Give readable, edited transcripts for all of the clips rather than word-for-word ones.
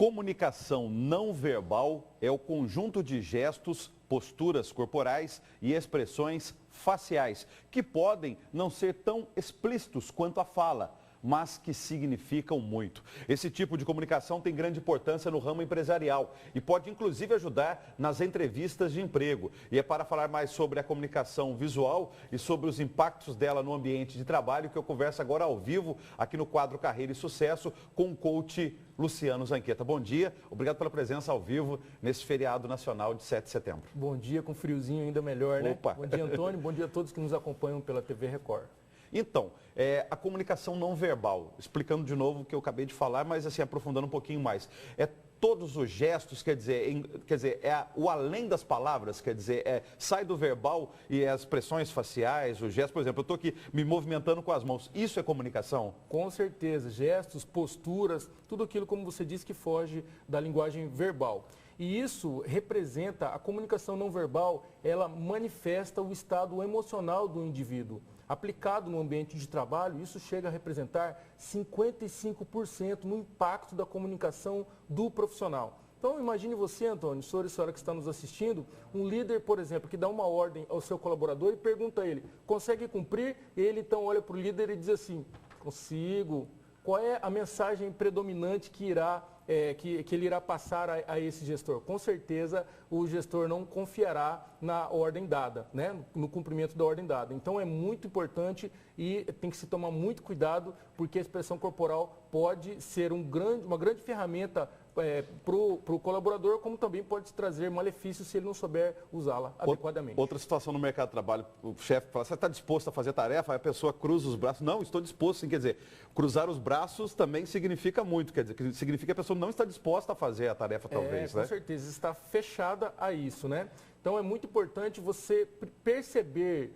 Comunicação não verbal é o conjunto de gestos, posturas corporais e expressões faciais que podem não ser tão explícitos quanto a fala, mas que significam muito. Esse tipo de comunicação tem grande importância no ramo empresarial e pode inclusive ajudar nas entrevistas de emprego. E é para falar mais sobre a comunicação visual e sobre os impactos dela no ambiente de trabalho que eu converso agora ao vivo aqui no quadro Carreira e Sucesso com o coach Luciano Zanqueta. Bom dia, obrigado pela presença ao vivo nesse feriado nacional de 7 de setembro. Bom dia, com friozinho ainda melhor, né? Opa. Bom dia, Antônio, bom dia a todos que nos acompanham pela TV Record. Então, a comunicação não verbal, explicando de novo o que eu acabei de falar, mas assim, aprofundando um pouquinho mais. É todos os gestos, quer dizer, o além das palavras, quer dizer, sai do verbal e as expressões faciais, os gestos, por exemplo, eu estou aqui me movimentando com as mãos, isso é comunicação? Com certeza, gestos, posturas, tudo aquilo, como você disse, que foge da linguagem verbal. E isso representa, a comunicação não verbal, ela manifesta o estado emocional do indivíduo. Aplicado no ambiente de trabalho, isso chega a representar 55% no impacto da comunicação do profissional. Então, imagine você, Antônio, senhor e senhora que está nos assistindo, um líder, por exemplo, que dá uma ordem ao seu colaborador e pergunta a ele, consegue cumprir? Ele então olha para o líder e diz assim, consigo. Qual é a mensagem predominante que ele irá passar a esse gestor? Com certeza, o gestor não confiará na ordem dada, né? No cumprimento da ordem dada. Então, é muito importante e tem que se tomar muito cuidado, porque a expressão corporal pode ser uma grande ferramenta para o colaborador, como também pode trazer malefícios se ele não souber usá-la adequadamente. Outra situação no mercado de trabalho, o chefe fala, você está disposto a fazer a tarefa? Aí a pessoa cruza os braços. Não, estou disposto, sim. Quer dizer, cruzar os braços também significa muito, quer dizer, que significa que a pessoa não está disposta a fazer a tarefa, talvez, né? Com certeza, está fechada a isso, né? Então é muito importante você perceber,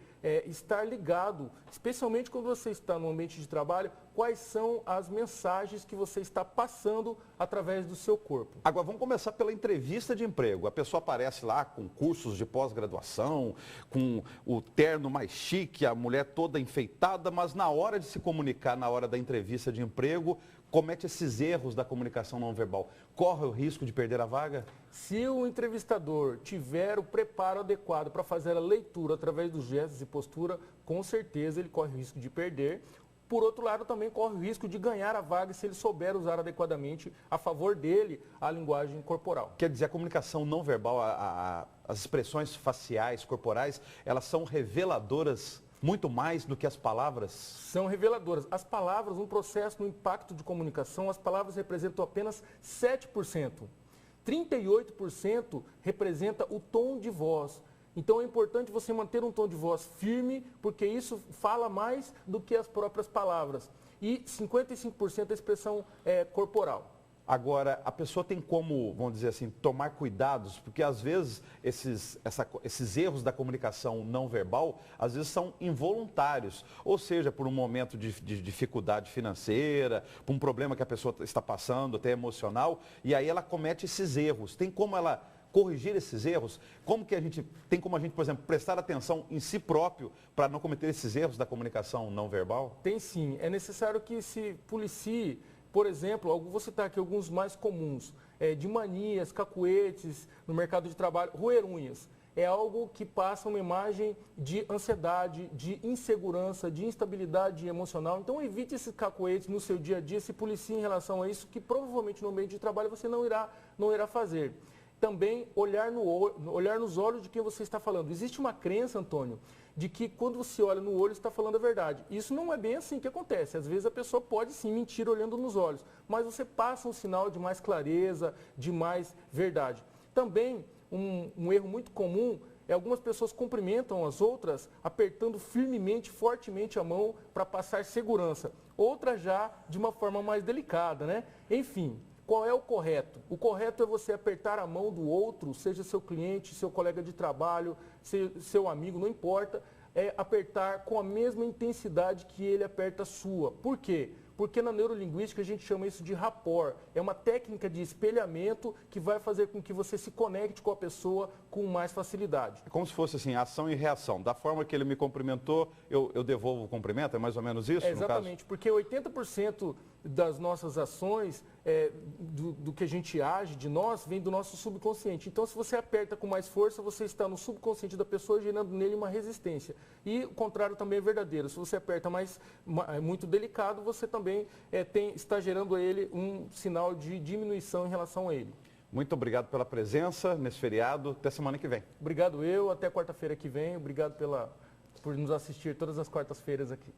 estar ligado, especialmente quando você está no ambiente de trabalho, quais são as mensagens que você está passando através do seu corpo. Agora vamos começar pela entrevista de emprego. A pessoa aparece lá com cursos de pós-graduação, com o terno mais chique, a mulher toda enfeitada, mas na hora de se comunicar, na hora da entrevista de emprego, comete esses erros da comunicação não verbal. Corre o risco de perder a vaga? Se o entrevistador tiver o preparo adequado para fazer a leitura através dos gestos e postura, com certeza ele corre o risco de perder. Por outro lado, também corre o risco de ganhar a vaga se ele souber usar adequadamente a favor dele a linguagem corporal. Quer dizer, a comunicação não verbal, as expressões faciais, corporais, elas são reveladoras muito mais do que as palavras? São reveladoras. As palavras, no processo, no impacto de comunicação, as palavras representam apenas 7%. 38% representa o tom de voz. Então é importante você manter um tom de voz firme, porque isso fala mais do que as próprias palavras. E 55% a expressão corporal. Agora, a pessoa tem como, vamos dizer assim, tomar cuidados, porque às vezes esses erros da comunicação não verbal, às vezes são involuntários, ou seja, por um momento de dificuldade financeira, por um problema que a pessoa está passando, até emocional, e aí ela comete esses erros. Tem como ela corrigir esses erros? Tem como a gente, por exemplo, prestar atenção em si próprio para não cometer esses erros da comunicação não verbal? Tem sim. É necessário que se policie. Por exemplo, vou citar aqui alguns mais comuns, de manias, cacuetes no mercado de trabalho, roer unhas. É algo que passa uma imagem de ansiedade, de insegurança, de instabilidade emocional. Então evite esses cacuetes no seu dia a dia, se policie em relação a isso, que provavelmente no ambiente de trabalho você não irá fazer. Também olhar nos olhos de quem você está falando. Existe uma crença, Antônio, de que quando você olha no olho, você está falando a verdade. Isso não é bem assim que acontece. Às vezes a pessoa pode sim mentir olhando nos olhos, mas você passa um sinal de mais clareza, de mais verdade. Também um erro muito comum é algumas pessoas cumprimentam as outras apertando firmemente, fortemente a mão para passar segurança. Outras já de uma forma mais delicada, né? Enfim. Qual é o correto? O correto é você apertar a mão do outro, seja seu cliente, seu colega de trabalho, seu amigo, não importa, apertar com a mesma intensidade que ele aperta a sua. Por quê? Porque na neurolinguística a gente chama isso de rapport. É uma técnica de espelhamento que vai fazer com que você se conecte com a pessoa com mais facilidade. É como se fosse assim, ação e reação. Da forma que ele me cumprimentou, eu devolvo o cumprimento? É mais ou menos isso? Exatamente, porque 80% das nossas ações, do que a gente age, de nós, vem do nosso subconsciente. Então, se você aperta com mais força, você está no subconsciente da pessoa, gerando nele uma resistência. E o contrário também é verdadeiro. Se você aperta muito delicado, você também está gerando a ele um sinal de diminuição em relação a ele. Muito obrigado pela presença nesse feriado. Até semana que vem. Obrigado até quarta-feira que vem. Obrigado por nos assistir todas as quartas-feiras aqui.